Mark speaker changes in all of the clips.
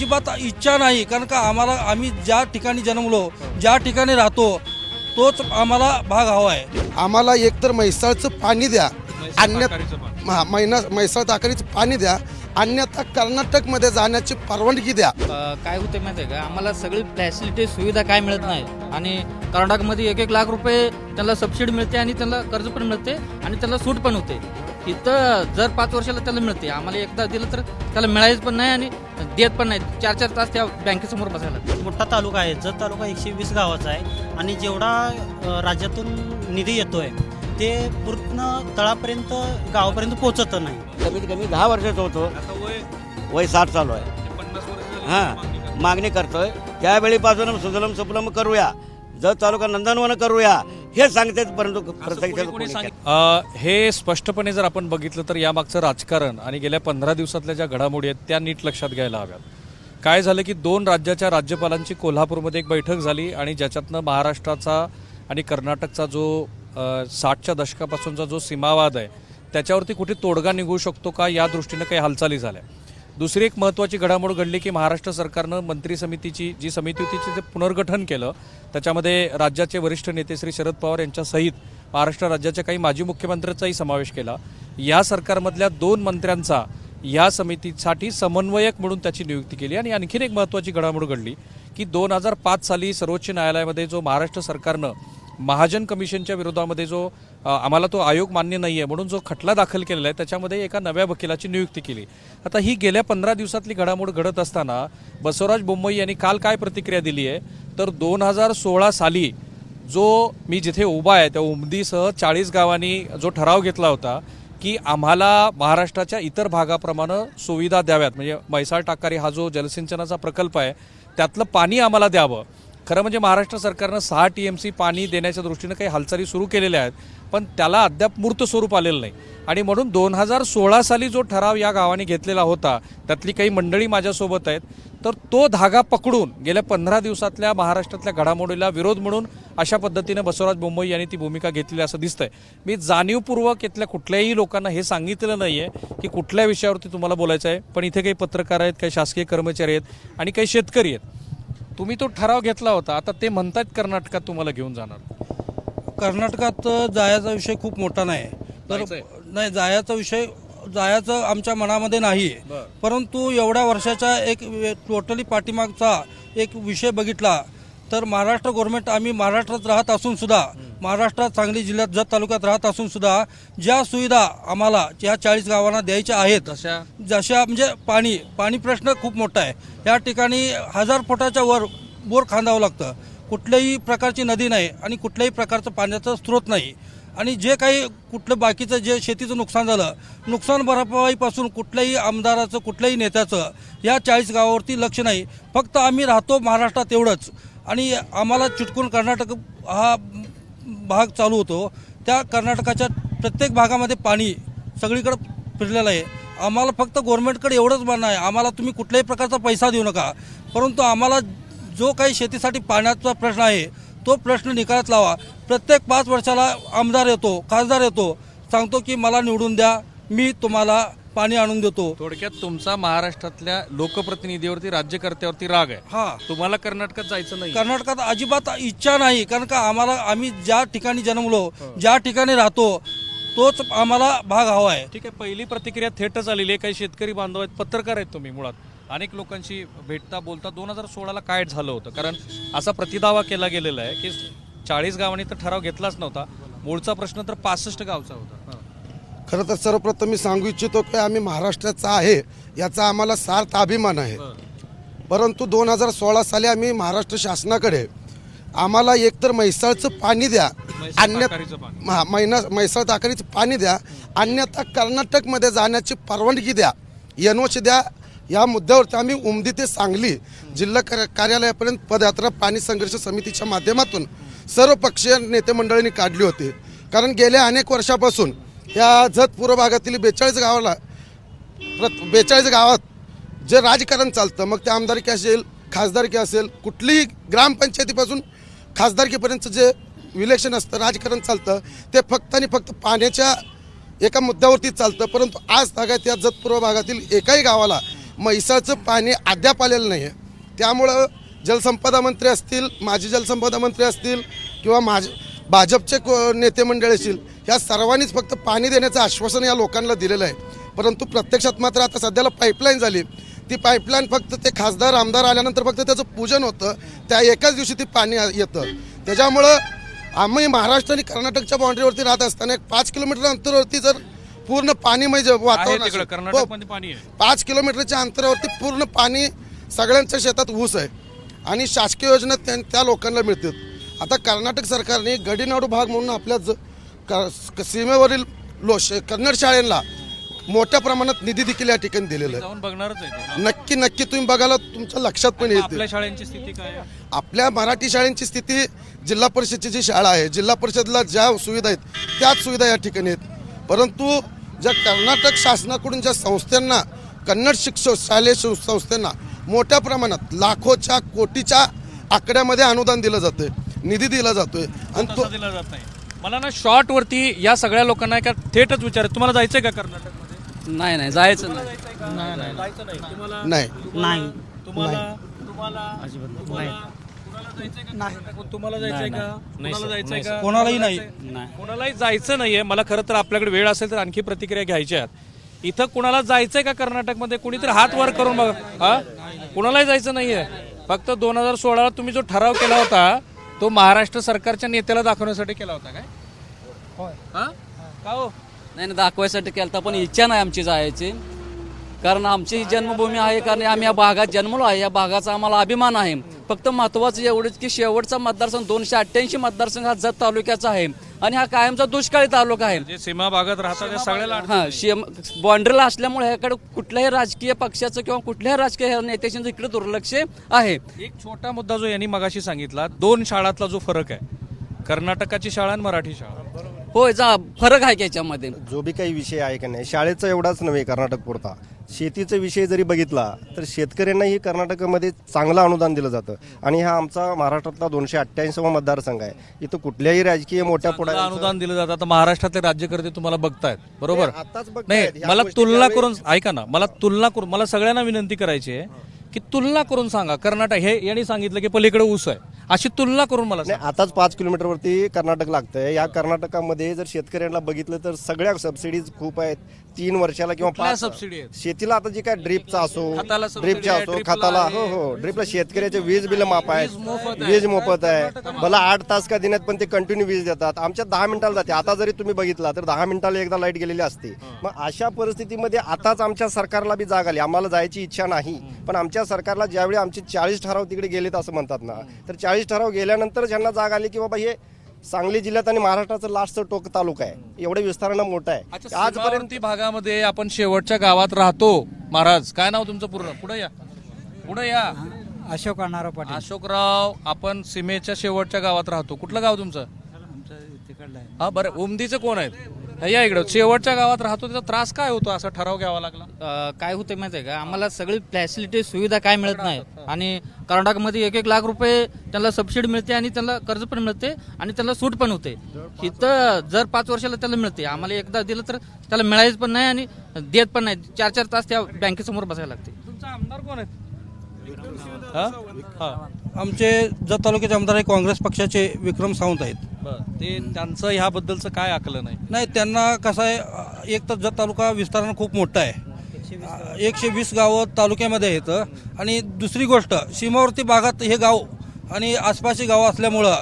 Speaker 1: अजिबात इच्छा नाही, कारण का आम्ही ज्या ठिकाणी जन्मलो, ज्या ठिकाणी राहतो तोच आम्हाला भाग हवा आहे.
Speaker 2: आम्हाला एकतर म्हैसाळचं पाणी द्या, अन्यथा म्हैसाळ ताकारीचं पाणी द्या, अन्यथा कर्नाटकमध्ये जाण्याची परवानगी द्या.
Speaker 3: काय होते माहिती आहे का, आम्हाला सगळी फॅसिलिटी सुविधा काय मिळत नाही आणि कर्नाटकमध्ये 1-1 लाख रुपये त्यांना सबसिडी मिळते आणि त्यांना कर्ज पण मिळते आणि त्यांना सूट पण होते. इथं जर 5 वर्षाला त्याला मिळते, आम्हाला एकदा दिलं तर त्याला मिळायचं पण नाही आणि देत पण नाही. 4-4 तास त्या बँकेसमोर बसायला.
Speaker 4: मोठा तालुका आहे, जत तालुका 120 गावाचा आहे आणि जेवढा राज्यातून निधी येतोय ते पूर्ण तळापर्यंत गावापर्यंत पोहोचत नाही.
Speaker 5: कमीत कमी 10 वर्षाचं होतो, वय 60 चालू आहे. हां, मागणी करतोय त्यावेळीपासून सुजलम सुफलम करूया, जत तालुका नंदनवन करूया हे सांगते, परंतु प्रत्यक्षात
Speaker 6: हे स्पष्टपणे जर आपण बघितलं तर यामागचं राजकारण आणि गेल्या 15 दिवसातल्या ज्या घडामोडी आहेत त्या नीट लक्षात घ्यायला हव्यात. काय झालं की 2 राज्याच्या राज्यपालांची कोल्हापूरमध्ये एक बैठक झाली आणि ज्याच्यातनं महाराष्ट्राचा आणि कर्नाटकचा जो 60च्या दशकापासूनचा जो सीमावाद आहे त्याच्यावरती कुठे तोडगा निघू शकतो का या दृष्टीनं काही हालचाली झाल्या. दुसरी एक महत्त्वाची घडामोड घडली की महाराष्ट्र सरकारनं मंत्री समितीची जी समिती होती तिचे पुनर्गठन केलं. त्याच्यामध्ये राज्याचे वरिष्ठ नेते श्री शरद पवार यांच्यासहित महाराष्ट्र राज्याच्या काही माजी मुख्यमंत्र्यांचाही समावेश केला. या सरकारमधल्या 2 मंत्र्यांचा या समितीसाठी समन्वयक म्हणून त्याची नियुक्ती केली. आणि आणखीन एक महत्त्वाची घडामोड घडली की 2005 साली सर्वोच्च न्यायालयामध्ये जो महाराष्ट्र सरकारनं महाजन कमिशनच्या विरोधामध्ये जो आम्हाला तो आयोग मान्य नाही आहे म्हणून जो खटला दाखल केलेला आहे त्याच्यामध्ये एका नव्या वकिलाची नियुक्ती केली. आता ही गेल्या 15 दिवसातली घडामोड घडत असताना बसवराज बोम्मई यांनी काल काय प्रतिक्रिया दिली आहे तर 2016 साली जो मी जिथे उभा आहे त्या उमदीसह 40 गावांनी जो ठराव घेतला होता की आम्हाला महाराष्ट्राच्या इतर भागाप्रमाणे सुविधा द्याव्यात, म्हणजे म्हैसाळ टाकारी हा जो जलसिंचनाचा प्रकल्प आहे त्यातलं पाणी आम्हाला द्यावं. खरं म्हणजे महाराष्ट्र सरकारनं 6 TMC पाणी देण्याच्या दृष्टीनं काही हालचाली सुरू केलेल्या आहेत पण त्याला अद्याप मूर्त स्वरूप आलेलं नाही. आणि म्हणून 2016 साली जो ठराव या गावाने घेतलेला होता त्यातली काही मंडळी माझ्यासोबत आहेत, तर तो धागा पकडून गेल्या 15 दिवसातल्या महाराष्ट्रातल्या घडामोडीला विरोध म्हणून अशा पद्धतीने बसवराज बोम्मई यांनी ती भूमिका घेतलेली असं दिसतंय. मी जाणीवपूर्वक इथल्या कुठल्याही लोकांना हे सांगितलेलं नाही आहे की कुठल्या विषयावरती तुम्हाला बोलायचं आहे, पण इथे काही पत्रकार आहेत, काही शासकीय कर्मचारी आहेत आणि काही शेतकरी आहेत. तुम्ही तो ठराव घेतला होता, आता ते म्हणतात कर्नाटकात तुम्हाला घेऊन जाणार.
Speaker 1: कर्नाटकात जायचा विषय खूप मोठा नाही, तर नाही जायचं आमच्या मनामध्ये नाही. परंतु एवढ्या वर्षाचा एक टोटली पाठीमागचा एक विषय बघितला तर महाराष्ट्र गव्हर्नमेंट, आम्ही महाराष्ट्रात राहत असून सुद्धा, महाराष्ट्रात सांगली जिल्ह्यात जत तालुक्यात राहत असून सुद्धा ज्या सुविधा आम्हाला या 40 गावांना द्यायच्या आहेत जशा म्हणजे पाणी प्रश्न खूप मोठा आहे. या ठिकाणी 1000 फुटाच्या वर बोर खांदावं लागतं. कुठल्याही प्रकारची नदी नाही आणि कुठल्याही प्रकारचं पाण्याचा स्रोत नाही. आणि जे काही कुठलं बाकीचं जे शेतीचं नुकसान झालं, नुकसान भरपाईपासून कुठल्याही आमदाराचं कुठल्याही नेत्याचं या 40 गावावरती लक्ष नाही. फक्त आम्ही राहतो महाराष्ट्रात एवढंच आणि आम्हाला चिटकून कर्नाटक हा भाग चालू होतो. त्या कर्नाटकाच्या प्रत्येक भागामध्ये पाणी सगळीकडे फिरलेलं आहे. आम्हाला फक्त गव्हर्नमेंटकडे एवढंच म्हणणं आहे, आम्हाला तुम्ही कुठल्याही प्रकारचा पैसा देऊ नका, परंतु आम्हाला जो काही शेतीसाठी पाण्याचा प्रश्न आहे तो प्रश्न निकालात लावा. प्रत्येक 5 वर्षाला आमदार येतो, खासदार येतो, सांगतो की मला निवडून द्या, मी तुम्हाला पाणी आणून देतो.
Speaker 6: थोडक्यात तुमचा महाराष्ट्रातल्या लोकप्रतिनिधीवरती, राज्यकर्त्यावरती राग आहे.
Speaker 1: हा,
Speaker 6: तुम्हाला कर्नाटकात जायचं नाही.
Speaker 1: कर्नाटकात अजिबात इच्छा नाही, कारण का आम्ही ज्या ठिकाणी जन्मलो, ज्या ठिकाणी राहतो तोच आम्हाला भाग हवा आहे.
Speaker 6: ठीक आहे, पहिली प्रतिक्रिया थेटच आलेली आहे. काही शेतकरी बांधव आहेत, पत्रकार आहेत तुम्ही, मुळात अनेक लोकांशी भेटता बोलता 2016ला काय झालं होतं, कारण असा प्रतिदावा केला गेलेला आहे की 40 गावांनी तर ठराव घेतलाच नव्हता, मूळचा प्रश्न तर 65 गावचा होता.
Speaker 2: खरं तर सर्वप्रथम मी सांगू इच्छितो की आम्ही महाराष्ट्राचा आहे याचा आम्हाला सार्थ अभिमान आहे. परंतु 2016 साली आम्ही महाराष्ट्र शासनाकडे आम्हाला एकतर म्हैसाळचं पाणी द्या, अन्यथा म्हैसाळ ताकारीचं पाणी द्या, अन्यथा कर्नाटकमध्ये जाण्याची परवानगी द्या, NOC द्या. या मुद्द्यावरती आम्ही उमदी ते सांगली जिल्हा कार्यालयापर्यंत पदयात्रा पाणी संघर्ष समितीच्या माध्यमातून सर्व पक्षीय नेते मंडळींनी काढली होती. कारण गेल्या अनेक वर्षापासून या जत पूर्व भागातील 42 गावात जे राजकारण चालतं, मग ते आमदारकी असेल, खासदारकी असेल, कुठलीही ग्रामपंचायतीपासून खासदारकीपर्यंत जे इलेक्शन असतं, राजकारण चालतं, ते फक्त आणि फक्त पाण्याच्या एका मुद्द्यावरती चालतं. परंतु आज तागायत या जत पूर्व भागातील एकाही गावाला म्हैसाचं पाणी अद्याप आलेलं नाही आहे. त्यामुळं जलसंपदा मंत्री असतील, माजी जलसंपदा मंत्री असतील किंवा भाजपचे नेते मंडळी असतील, ह्या सर्वांनीच फक्त पाणी देण्याचं आश्वासन या लोकांना दिलेलं आहे. परंतु प्रत्यक्षात मात्र आता सध्याला पाईपलाईन झाली. ती पाईपलाईन फक्त ते खासदार आमदार आल्यानंतर फक्त त्याचं पूजन होतं, त्या एकाच दिवशी ती पाणी येतं. त्याच्यामुळं आम्ही महाराष्ट्र आणि कर्नाटकच्या बाउंड्रीवरती राहत असताना 5 किलोमीटर अंतरावरती जर पूर्ण पाणीमय वातावरण
Speaker 6: तिकडे
Speaker 2: असेल,
Speaker 6: कर्नाटकमध्ये पाणी आहे.
Speaker 2: 5 किलोमीटरच्या अंतरावरती पूर्ण पाणी सगळ्यांच्या शेतात ऊस आहे आणि शासकीय योजना त्या लोकांना मिळतात. आता कर्नाटक सरकारने गडीनाडू भाग म्हणून आपल्या सीमेवरील कन्नड शाळेला मोठ्या प्रमाणात निधी देखील या ठिकाणी दिलेला आहे.
Speaker 6: जाऊन बघणारच आहे.
Speaker 2: नक्की तुम्ही बघायला तुमच्या लक्षात पण येते.
Speaker 6: आपल्या शाळांची स्थिती काय आहे?
Speaker 2: आपल्या मराठी शाळांची स्थिती, जिल्हा परिषदेची जी शाळा आहे, जिल्हा परिषदला ज्या सुविधा आहेत त्याच सुविधा या ठिकाणी आहेत. परंतु ज्या कर्नाटक शासनाकडून ज्या संस्थांना, कन्नड शालेय संस्थांना मोठ्या प्रमाणात लाखोच्या कोटीच्या आकड्यामध्ये अनुदान दिलं जातंय, निधी दिला जातोय आणि तो
Speaker 6: तसा दिला जात नाही. मला ना शॉर्ट वरती या सगळ्या लोकांना एका थेटच विचार, तुम्हाला जायचंय का कर्नाटकमध्ये?
Speaker 3: नाही जायचं नाही.
Speaker 6: जायचं नाही तुम्हाला?
Speaker 2: नाही.
Speaker 4: नाही.
Speaker 6: तुम्हाला तुम्हाला जायचंय का? तुम्हाला जायचंय का?
Speaker 1: कोणालाही नाही.
Speaker 6: कोणालाही जायचं नाहीये. मला खरं तर आपल्याकडे वेळ असेल तर आणखी प्रतिक्रिया घ्यायच्या आहेत. इथं कुणाला जायचंय का कर्नाटकमध्ये? कुणीतरी हात वर करून बघा. हा, कुणालाही जायचं नाहीये. फक्त 2016 तुम्ही जो ठराव केला होता तो महाराष्ट्र सरकारच्या नेत्याला दाखवण्यासाठी केला होता काय? हा? का हो?
Speaker 3: नाही दाखवायसाठी केलं पण इच्छा नाही आमची जायची, कारण आमची जन्मभूमी आहे, कारण आम्ही या भागात जन्मलो आहे, या भागाचा आम्हाला अभिमान आहे. फक्त महत्वाचं एवढंच की शेवटचा मतदारसंघ 288 मतदारसंघ हा जत तालुक्याचा आहे आणि हा कायमचा दुष्काळी तालुका आहे.
Speaker 6: जे सीमा भागात राहतात त्या सगळ्याला
Speaker 3: बॉर्डरला असल्यामुळे ह्याकडे कुठल्याही राजकीय पक्षाचं किंवा कुठल्याही राजकीय नेत्याचं इकडे दुर्लक्ष आहे.
Speaker 6: एक छोटा मुद्दा जो यांनी मगाशी सांगितला, 2 शाळातला जो फरक आहे, कर्नाटकाची शाळा आणि मराठी शाळा,
Speaker 3: होय फरक आहे याच्यामध्ये.
Speaker 7: जो बी काही विषय आहे का नाही, शाळेचा एवढाच नव्हे कर्नाटक पुरता, शेतीचा विषय जरी बघितला तर शेतकऱ्यांनाही कर्नाटकमध्ये चांगलं अनुदान दिलं जातं आणि हा आमचा महाराष्ट्रातला 288वा मतदारसंघ आहे. इथं कुठल्याही राजकीय मोठ्या पुढे
Speaker 6: अनुदान दिलं जातं. आता महाराष्ट्रातले राज्यकर्ते तुम्हाला बघतायत, बरोबर?
Speaker 7: आताच बघतायत.
Speaker 6: नाही,
Speaker 7: ह्या
Speaker 6: मला
Speaker 7: गोष्टी
Speaker 6: तुलना
Speaker 7: ज्यावेळी-
Speaker 6: करून ऐका ना, मला सगळ्यांना विनंती करायची आहे की तुलना करून सांगा. कर्नाटक हे यांनी सांगितलं की पलीकडे ऊस आहे, अशी तुलना करून मला
Speaker 7: नाही, आताच 5 किलोमीटरवरती कर्नाटक लागतंय. या कर्नाटकामध्ये जर शेतकऱ्यांना बघितलं तर सगळ्या सबसिडीज खूप आहेत. 3 वर्षाला किंवा
Speaker 6: कुठल्या
Speaker 7: 5
Speaker 6: सबसिडी आहेत?
Speaker 7: शेतीला आता जे काय ड्रिपचा असो,
Speaker 6: खताला सबसिडी
Speaker 7: ड्रिपचा
Speaker 6: आहे,
Speaker 7: असो,
Speaker 6: ड्रिपला
Speaker 7: खताला,
Speaker 6: आहे.
Speaker 7: हो ड्रिपला शेतकऱ्याचे वीज बिल माफ
Speaker 6: वीज मोफत
Speaker 7: आहे,
Speaker 6: आहे.
Speaker 7: वीज मोफत आहे. मला 8 तास का दिनात पण ते कंटिन्यू वीज देतात. आमच्या 10 मिनिटाला जाते. आता जरी तुम्ही बघितला तर 10 मिनिटाला एकदा लाईट गेलेली असते. मग अशा परिस्थितीमध्ये आताच आमच्या सरकारला बी जाग आली. आम्हाला जायची इच्छा नाही, पण आमच्या सरकारला ज्यावेळी आमचे 40 ठराव तिकडे गेलेत असं म्हणतात ना, तर 40 ठराव गेल्यानंतर ज्यांना जाग आली की बाबा हे सांगली जिल्ह्यात आणि महाराष्ट्राचं लास्टचं टोक तालुका आहे, एवढ्या विस्तारानं मोठा आहे. आजपर्यंत
Speaker 6: आजपर्यंत भागामध्ये आपण शेवटच्या गावात राहतो. महाराज, काय नाव तुमचं पूर्ण? पुढे या.
Speaker 8: अशोक अण्णाराव पाटील.
Speaker 6: अशोकराव, आपण सीमेच्या शेवटच्या गावात राहतो. कुठलं गाव तुमचं?
Speaker 8: तिकडला आहे.
Speaker 6: हा, बरं. उमदीचे कोण आहेत? या इकडं शेवटच्या गावात राहतो. त्याचा त्रास काय होतो? असा ठराव घ्यावा लागला?
Speaker 3: काय होतं माहिती आहे का, आम्हाला सगळी फॅसिलिटी सुविधा काय मिळत नाही आणि कर्नाटकमध्ये 1-1 लाख रुपये त्यांना सबसिडी मिळते आणि त्यांना कर्ज पण मिळते आणि त्यांना सूट पण होते. इथं जर 5 वर्षाला त्याला मिळते, आम्हाला एकदा दिलं तर त्याला मिळायचं पण नाही आणि देत पण नाही. 4-4 तास त्या बँकेसमोर बसायला लागते.
Speaker 6: तुमचा आमदार कोण आहेत?
Speaker 1: आमचे जत तालुक्याचे आमदार हे काँग्रेस पक्षाचे विक्रम सावंत आहेत.
Speaker 6: ते त्यांचं ह्याबद्दलचं काय आकलन आहे?
Speaker 1: नाही, त्यांना कसं आहे, एक तर जत तालुका विस्तारानं खूप मोठा आहे, 120 गावं तालुक्यामध्ये आहेत आणि दुसरी गोष्ट सीमावर्ती भागात हे गाव आणि आसपासची गावं असल्यामुळं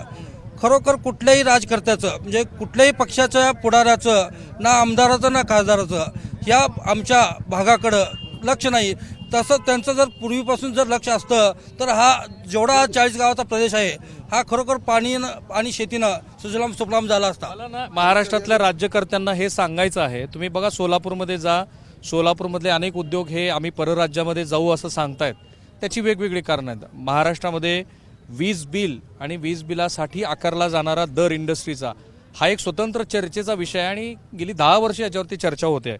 Speaker 1: खरोखर कुठल्याही राजकर्त्याचं म्हणजे कुठल्याही पक्षाच्या पुढाऱ्याचं, ना आमदाराचं ना खासदाराचं या आमच्या भागाकडं लक्ष नाही. तसं त्यांचं जर पूर्वीपासून जर लक्ष असतं तर हा जेवढा 40 गावाचा प्रदेश आहे हा खरोखर पाणी आणि शेतीनं सुजलाम सुफलाम झाला असता.
Speaker 6: मला ना महाराष्ट्रातल्या राज्यकर्त्यांना हे सांगायचं आहे, तुम्ही बघा सोलापूरमध्ये जा, सोलापूरमधले अनेक उद्योग हे आम्ही परराज्यामध्ये जाऊ असं सांगतायत. त्याची वेगवेगळी कारणं आहेत. महाराष्ट्रामध्ये वीज बिल आणि वीज बिलासाठी आकारला जाणारा दर इंडस्ट्रीचा हा एक स्वतंत्र चर्चेचा विषय आहे आणि गेली 10 वर्ष याच्यावरती चर्चा होते.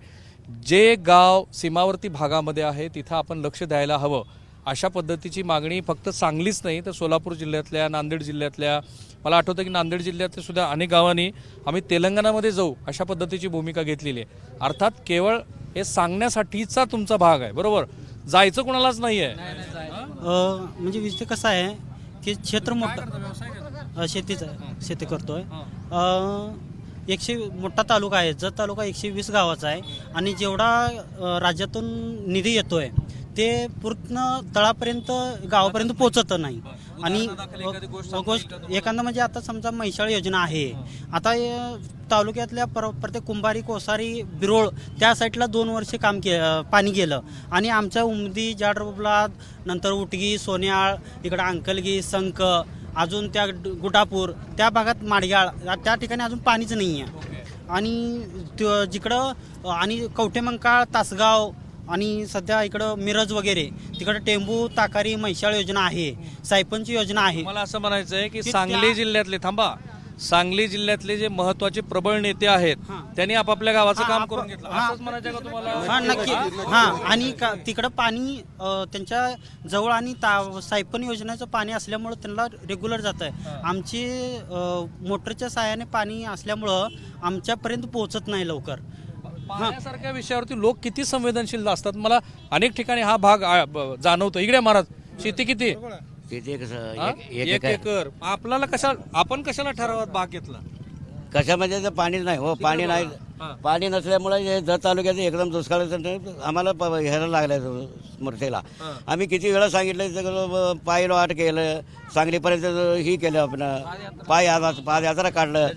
Speaker 6: जे गाव सीमावर्ती भागामध्ये आहे तिथं आपण लक्ष द्यायला हवं, अशा पद्धतीची मागणी फक्त सांगलीच नाही तर सोलापूर जिल्ह्यातल्या, नांदेड जिल्ह्यातल्या, मला आठवतं की नांदेड जिल्ह्यातल्या सुद्धा अनेक गावांनी आम्ही तेलंगणामध्ये जाऊ अशा पद्धतीची भूमिका घेतलेली आहे. अर्थात केवळ हे सांगण्यासाठीचा तुमचा भाग आहे, बरोबर. जायचं कुणालाच नाहीये.
Speaker 4: म्हणजे विषय कसा आहे की क्षेत्र मोठं शेतीचं आहे, शेती करतोय. मोठा तालुका आहे, जत तालुका 120 गावाचा आहे आणि जेवढा राज्यातून निधी येतोय ते पूर्ण तळापर्यंत गावापर्यंत पोचत नाही. आणि गोष्ट एखादा म्हणजे आता समजा म्हैसाळ योजना आहे, आता तालुक्यातल्या प्रत्येक कुंभारी, कोसारी, बिरोळ त्या साईडला 2 वर्ष पाणी गेलं आणि आमच्या उमदी, जाडरोबलाद, नंतर उटगी, सोन्याळ, इकडं अंकलगी, संक, अजून त्या गुटापूर त्या भागात माडगाळ त्या ठिकाणी अजून पाणीच नाही आहे. आणि जिकडं आणि कवठेमंकाळ, तासगाव आणि सध्या इकडं मिरज वगैरे तिकडं टेंबू, ताकारी, म्हैसाळ योजना आहे, सायपनची योजना आहे.
Speaker 6: मला असं म्हणायचं आहे की सांगली जिल्ह्यातले सांगली जिल्ह्यातले जे महत्वाचे प्रबळ नेते आहेत त्यांनी आपापल्या गावाचं काम करून घेतलं असंच म्हणायचं का तुम्हाला?
Speaker 4: हा नक्की. हा आणि तिकडं पाणी त्यांच्या जवळ आणि सायपन योजनेचं पाणी असल्यामुळं त्यांना रेग्युलर जात आहे. आमची मोटरच्या साहाय्याने पाणी असल्यामुळं आमच्यापर्यंत पोहोचत नाही लवकर.
Speaker 6: पाण्यासारख्या विषयावरती लोक किती संवेदनशील असतात. मला अनेक ठिकाणी हा भाग जाणवतो. इकडे महाराज, शेती किती?
Speaker 5: तिथे
Speaker 6: हा?
Speaker 5: कसं
Speaker 6: एक एकर. आपल्याला आपण कशाला ठरावात भाग घेतला?
Speaker 5: कशामध्ये तर पाणीच नाही हो, पाणी नाही. पाणी नसल्यामुळे हे जत तालुक्याचं एकदम दुष्काळाचं आम्हाला ह्याला लागलं स्मृतीला. आम्ही किती वेळा सांगितलं, सगळं पायवाट केलं, सांगलीपर्यंत ही केलं, आपण पादयात्रा काढलं.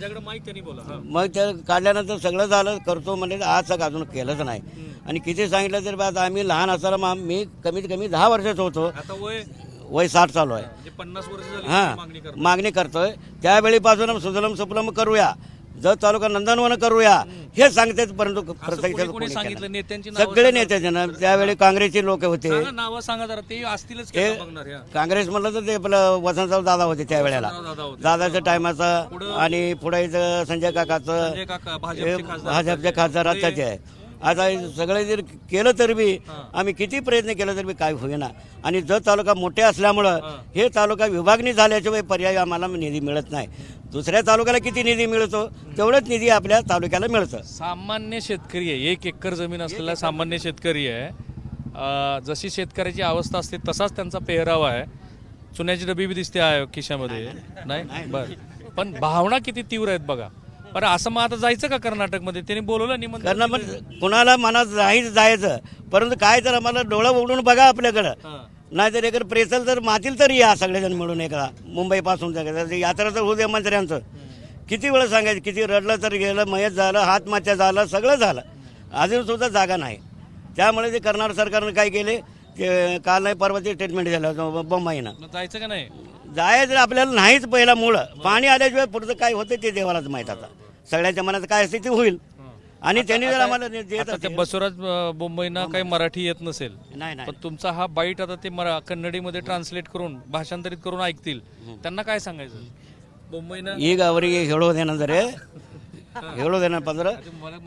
Speaker 5: मग ते काढल्यानंतर सगळं झालं, करतो म्हणजे आज तक अजून केलंच नाही. आणि किती सांगितलं तरी आता आम्ही लहान असताना मी कमीत कमी 10 वर्षाचा होतो, वय 60 चालू आहे.
Speaker 6: 50 वर्ष
Speaker 5: हां, मागणी करतोय. त्यावेळीपासून सुजलम सुफलम करूया, जत तालुका नंदनवन करूया हे सांगते. परंतु
Speaker 6: सांगितलं नेत्यांची
Speaker 5: सगळे नेते ना त्यावेळी काँग्रेसचे लोक होते.
Speaker 6: नाव सांगा जरा, ते असतीलच
Speaker 5: ते काँग्रेस म्हणलं तर ते आपलं वसंतराव दादा होते त्यावेळेला, दादाच्या टायमाचं. आणि पुढे संजय काकाचं, भाजपचे खासदार आत्ताचे आहे. आता सगळे जर केलं तरी बी आम्ही किती प्रयत्न केला तरी काय होईना. आणि जत तालुका मोठे असल्यामुळं हे तालुका विभागणी झाल्याशिवाय पर्याय आम्हाला निधी मिळत नाही. दुसऱ्या तालुक्याला किती निधी मिळतो तेवढंच निधी आपल्या तालुक्याला मिळतं.
Speaker 6: सामान्य शेतकरी आहे, 1 एकर जमीन असलेला सामान्य शेतकरी आहे. जशी शेतकऱ्याची अवस्था असते तसाच त्यांचा पेहरावा आहे. चुन्याची डबी बी दिसते आहे खिशामध्ये, नाही बरं. पण भावना किती तीव्र आहेत बघा. बरं, असं मग आता जायचं का कर्नाटकमध्ये? त्यांनी बोलवलं निमंत्रण.
Speaker 5: कर्नाटक कुणाला मनात नाहीच जायचं, परंतु काय तर आम्हाला डोळं उघडून बघा आपल्याकडं. नाहीतर एकर प्रेसल तर मातील तरी या सगळेजण मिळून एकदा मुंबईपासून यात्रा तर होऊ दे मंत्र्यांचं. किती वेळ सांगायचं, किती रडलं तर गेलं, मयत झालं, हातमाच्या झालं, सगळं झालं, अजून सुद्धा जागा नाही. त्यामुळे ते कर्नाटक सरकारनं काय केले, ते काल नाही परवाची स्टेटमेंट झालं बंबाईनं.
Speaker 6: जायचं का नाही?
Speaker 5: जायचं आपल्याला नाहीच. पहिला मूळ पाणी आल्याशिवाय पुढचं काय होतं ते देवालाच माहीत. आता सगळ्यांच्या मनात काय असते ते होईल. आणि त्यांनी जर आम्हाला
Speaker 6: आता बसवराज मुंबईना काही मराठी येत नसेल,
Speaker 5: नाही
Speaker 6: पण तुमचा हा बाईट आता ते कन्नडीमध्ये ट्रान्सलेट करून भाषांतरित करून ऐकतील, त्यांना काय सांगायचं? मुंबईनं
Speaker 5: ಈಗ ಅವರಿಗೆ ಹೇಳೋದೇನೆಂದರೆ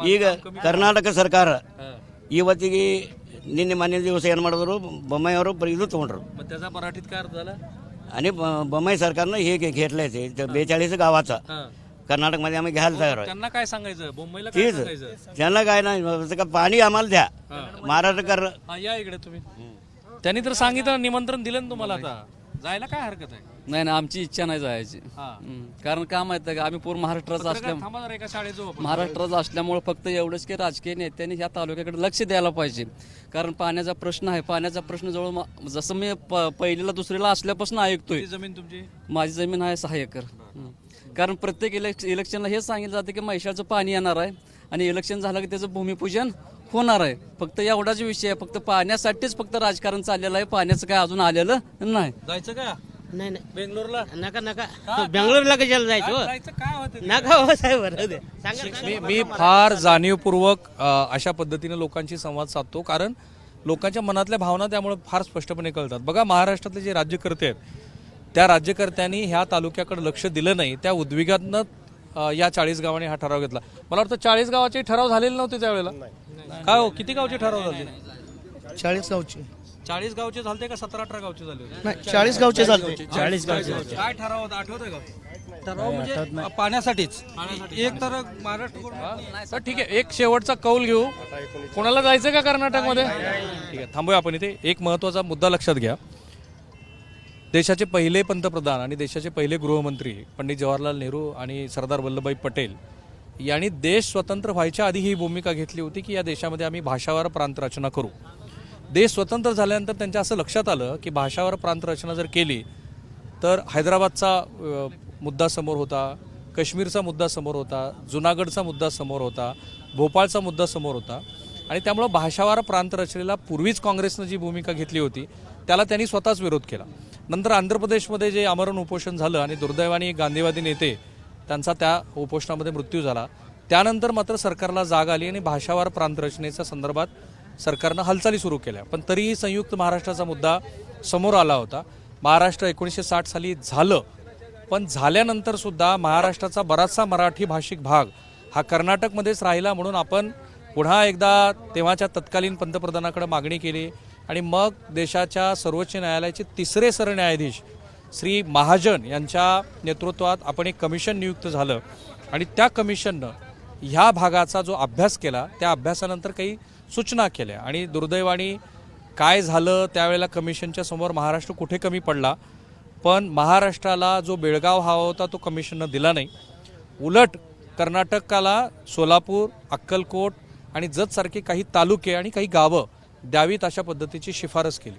Speaker 5: ಈಗ ಕರ್ನಾಟಕ ಸರ್ಕಾರ ಇವತ್ತಿಗೆ ನಿನ್ನೆ ಮೊನ್ನೆ ದಿವಸ ಏನು ಮಾಡಿದ್ರು, ಬೊಮ್ಮಾಯಿ ಅವರು ಇದು ತೊಗೊಂಡ್ರು.
Speaker 6: मग त्याचा मराठीत काय अर्थ झाला?
Speaker 5: आणि बम्माई सरकारनं हे घेतलंय ते 42 गावाचं कर्नाटकमध्ये आम्ही घ्यायला तयार आहे.
Speaker 6: त्यांना काय सांगायचं? मुंबईला काय
Speaker 5: तीच
Speaker 6: सांगायचं?
Speaker 5: त्यांना काय नाही का पाणी आम्हाला द्या, महाराष्ट्र कर.
Speaker 6: या इकडे तुम्ही. त्यांनी तर सांगितलं, निमंत्रण दिलं ना तुम्हाला, आता जायला काय हरकत आहे?
Speaker 9: नाही ना, आमची इच्छा नाही जायची. कारण का माहिती आहे का, आम्ही पूर्ण महाराष्ट्राचा महाराष्ट्राचा असल्यामुळे फक्त एवढंच की राजकीय नेत्यांनी ह्या तालुक्याकडे लक्ष द्यायला पाहिजे. कारण पाण्याचा प्रश्न आहे. पाण्याचा प्रश्न जवळ जसं मी पहिलीला दुसरीला असल्यापासून ऐकतोय.
Speaker 6: जमीन तुमची?
Speaker 9: माझी जमीन आहे 6 एकर. कारण प्रत्येक इलेक्शनला हे सांगितलं जाते की म्हैसाळचं पाणी येणार आहे आणि इलेक्शन झालं की त्याचं भूमिपूजन होणार आहे. फक्त एवढाच विषय आहे, फक्त पाण्यासाठीच फक्त राजकारण चाललेलं आहे. पाण्याचं काय अजून आलेलं नाही.
Speaker 6: जायचं का?
Speaker 4: नाही नाही,
Speaker 6: बेंगलोरला
Speaker 4: नका बेंगलोरला कशाला जायचं?
Speaker 6: काय होतं?
Speaker 4: नका हो साहेब.
Speaker 6: मी फार जाणीवपूर्वक अशा पद्धतीने लोकांशी संवाद साधतो, कारण लोकांच्या मनातल्या भावना त्यामुळे फार स्पष्टपणे कळतात. बघा, महाराष्ट्रातले जे राज्यकर्ते आहेत त्या राज्यकर्त्यांनी ह्या तालुक्याकडे लक्ष दिलं नाही. त्या उद्विगातनं या 40 गावांनी हा ठराव घेतला. मला वाटतं 40 गावाचे ठराव झालेले नव्हते त्यावेळेला. काय हो, किती गावचे ठराव झाले?
Speaker 10: 40 गावचे.
Speaker 6: 40 गावचे झाले का 17-18 गावचे झाले?
Speaker 10: नाही, 40 गावचे झाले.
Speaker 6: 40 गावचे. काय ठराव होता आठवतंय का?
Speaker 1: ठराव म्हणजे पाण्यासाठीच. एक तर महाराष्ट्र
Speaker 6: ठीक आहे, एक शेवटचा कौल घेऊ. कोणाला जायचं का कर्नाटकमध्ये? ठीक आहे, थांबूया आपण इथे. एक महत्वाचा मुद्दा लक्षात घ्या. देशाचे पहिले पंतप्रधान आणि देशाचे पहिले गृहमंत्री पंडित जवाहरलाल नेहरू आणि सरदार वल्लभभाई पटेल यांनी देश स्वतंत्र व्हायच्या आधी ही भूमिका घेतली होती की या देशामध्ये आम्ही भाषावार प्रांत रचना करू. देश स्वतंत्र झाल्यानंतर त्यांच्या असं लक्षात आलं की भाषावार प्रांत रचना जर केली तर हैदराबादचा मुद्दा समोर होता, काश्मीरचा मुद्दा समोर होता, जुनागडचा मुद्दा समोर होता, भोपाळचा मुद्दा समोर होता आणि त्यामुळं भाषावार प्रांत रचनेला पूर्वीच काँग्रेसनं जी भूमिका घेतली होती त्याला त्यांनी स्वतःच विरोध केला. नंतर आंध्र प्रदेशमध्ये जे आमरण उपोषण झालं आणि दुर्दैवाने गांधीवादी नेते त्यांचा त्या उपोषणामध्ये मृत्यू झाला, त्यानंतर मात्र सरकारला जाग आली आणि भाषावार प्रांत रचनेच्या संदर्भात सरकारनं हालचाली सुरू केल्या. पण तरीही संयुक्त महाराष्ट्राचा मुद्दा समोर आला होता. महाराष्ट्र 1960 साली झालं, पण झाल्यानंतर सुद्धा महाराष्ट्राचा बराचसा मराठी भाषिक भाग हा कर्नाटकमध्येच राहिला. म्हणून आपण पुन्हा एकदा तेव्हाच्या तत्कालीन पंतप्रधानाकडे मागणी केली आणि मग देशाच्या सर्वोच्च न्यायालयाचे तिसरे सरन्यायाधीश श्री महाजन यांच्या नेतृत्वात आपण एक कमिशन नियुक्त झालं आणि त्या कमिशननं ह्या भागाचा जो अभ्यास केला त्या अभ्यासानंतर काही सूचना केल्या आणि दुर्दैवाने काय झालं त्यावेळेला कमिशनच्या समोर महाराष्ट्र कुठे कमी पडला. पण महाराष्ट्राला जो बेळगाव हवा होता तो कमिशननं दिला नाही. उलट कर्नाटकाला सोलापूर, अक्कलकोट आणि जतसारखे काही तालुके आणि काही गावं द्यावीत अशा पद्धतीची शिफारस केली.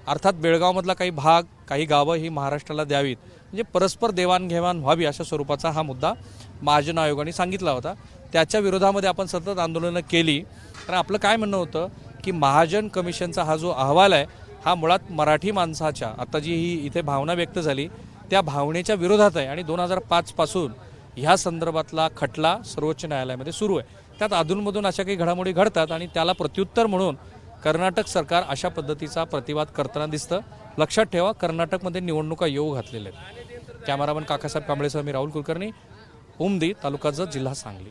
Speaker 6: अर्थात बेळगावमधला काही भाग, काही गावं ही महाराष्ट्राला द्यावीत, म्हणजे परस्पर देवाणघेवाण व्हावी अशा स्वरूपाचा हा मुद्दा महाजन आयोगाने सांगितला होता. त्याच्या विरोधामध्ये आपण सतत आंदोलनं केली. कारण आपलं काय म्हणणं होतं की महाजन कमिशनचा हा जो अहवाल आहे हा मुळात मराठी माणसाच्या आता जी ही इथे भावना व्यक्त झाली त्या भावनेच्या विरोधात आहे आणि 2005 पासून ह्या संदर्भातला खटला सर्वोच्च न्यायालयामध्ये सुरू आहे. त्यात अधूनमधून अशा काही घडामोडी घडतात आणि त्याला प्रत्युत्तर म्हणून कर्नाटक सरकार अशा पद्धतीचा प्रतिवाद करताना दिसतं. लक्षात ठेवा, कर्नाटकमध्ये निवडणुका येऊ घातलेल्या आहेत. कॅमेरामन काकासाहेब कांबळेसह मी राहुल कुलकर्णी, उमदी, तालुका जत, जिल्हा सांगली.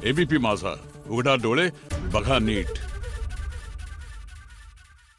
Speaker 11: एबीपी माझा, उघडा डोळे बघा नीट.